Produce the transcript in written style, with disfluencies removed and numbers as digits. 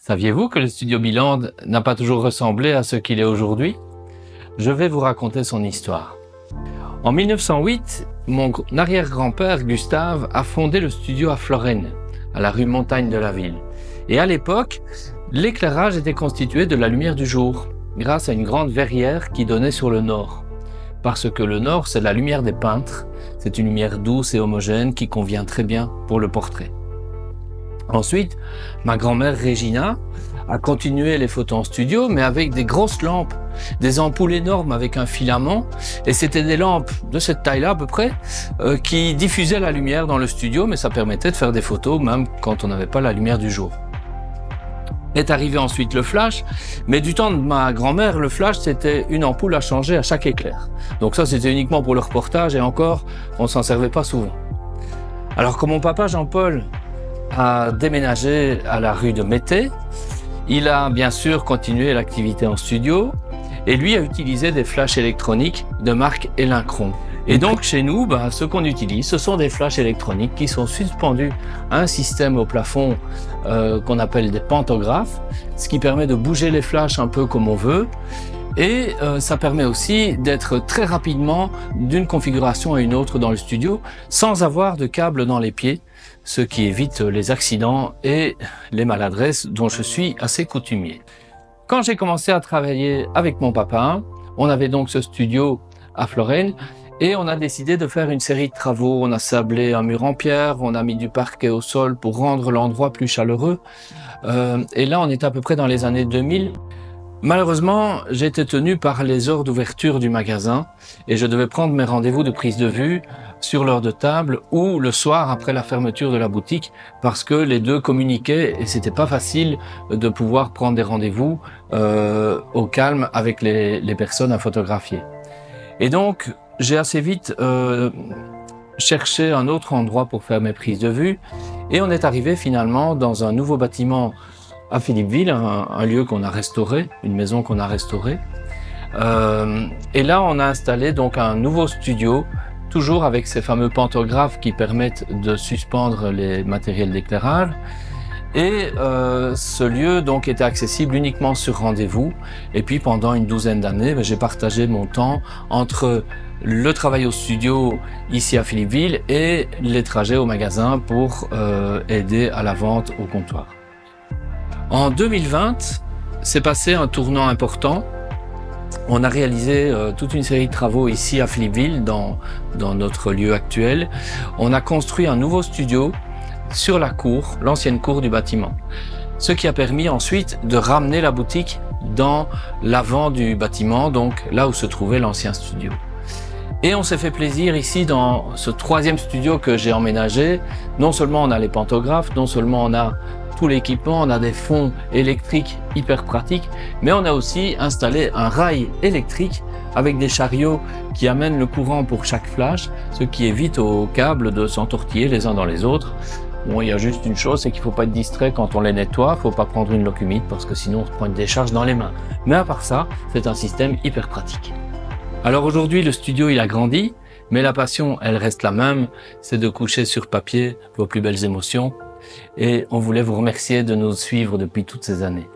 Saviez-vous que le studio Biland n'a pas toujours ressemblé à ce qu'il est aujourd'hui? Je vais vous raconter son histoire. En 1908, mon arrière-grand-père Gustave a fondé le studio à Florène, à la rue Montagne de la ville. Et à l'époque, l'éclairage était constitué de la lumière du jour, grâce à une grande verrière qui donnait sur le nord. Parce que le nord, c'est la lumière des peintres. C'est une lumière douce et homogène qui convient très bien pour le portrait. Ensuite, ma grand-mère Régina a continué les photos en studio, mais avec des grosses lampes, des ampoules énormes avec un filament, et c'était des lampes de cette taille-là à peu près, qui diffusaient la lumière dans le studio, mais ça permettait de faire des photos même quand on n'avait pas la lumière du jour. Est arrivé ensuite le flash, mais du temps de ma grand-mère, le flash c'était une ampoule à changer à chaque éclair. Donc ça c'était uniquement pour le reportage, et encore, on s'en servait pas souvent. Alors quand mon papa Jean-Paul a déménagé à la rue de Mété, il a bien sûr continué l'activité en studio et lui a utilisé des flashs électroniques de marque Elincron. Et donc chez nous, ce qu'on utilise, ce sont des flashs électroniques qui sont suspendus à un système au plafond qu'on appelle des pantographes, ce qui permet de bouger les flashs un peu comme on veut. Et ça permet aussi d'être très rapidement d'une configuration à une autre dans le studio sans avoir de câble dans les pieds, ce qui évite les accidents et les maladresses dont je suis assez coutumier. Quand j'ai commencé à travailler avec mon papa, on avait donc ce studio à Florène et on a décidé de faire une série de travaux. On a sablé un mur en pierre, on a mis du parquet au sol pour rendre l'endroit plus chaleureux. Et là, on est à peu près dans les années 2000. Malheureusement, j'étais tenu par les heures d'ouverture du magasin et je devais prendre mes rendez-vous de prise de vue sur l'heure de table ou le soir après la fermeture de la boutique parce que les deux communiquaient et c'était pas facile de pouvoir prendre des rendez-vous au calme avec les personnes à photographier. Et donc, j'ai assez vite cherché un autre endroit pour faire mes prises de vue et on est arrivé finalement dans un nouveau bâtiment à Philippeville, un lieu qu'on a restauré, une maison qu'on a restaurée. Et là, on a installé donc un nouveau studio, toujours avec ces fameux pantographes qui permettent de suspendre les matériels d'éclairage. Et ce lieu donc était accessible uniquement sur rendez-vous. Et puis pendant une douzaine d'années, j'ai partagé mon temps entre le travail au studio ici à Philippeville et les trajets au magasin pour aider à la vente au comptoir. En 2020, s'est passé un tournant important. On a réalisé toute une série de travaux ici à Philippeville, dans notre lieu actuel. On a construit un nouveau studio sur la cour, l'ancienne cour du bâtiment. Ce qui a permis ensuite de ramener la boutique dans l'avant du bâtiment, donc là où se trouvait l'ancien studio. Et on s'est fait plaisir ici dans ce troisième studio que j'ai emménagé. Non seulement on a les pantographes, non seulement on a tout l'équipement, on a des fonds électriques hyper pratiques, mais on a aussi installé un rail électrique avec des chariots qui amènent le courant pour chaque flash, ce qui évite aux câbles de s'entortiller les uns dans les autres. Bon, il y a juste une chose, c'est qu'il ne faut pas être distrait quand on les nettoie, il ne faut pas prendre une loque humide parce que sinon on se prend une décharge dans les mains. Mais à part ça, c'est un système hyper pratique. Alors aujourd'hui, le studio il a grandi, mais la passion elle reste la même, c'est de coucher sur papier vos plus belles émotions. Et on voulait vous remercier de nous suivre depuis toutes ces années.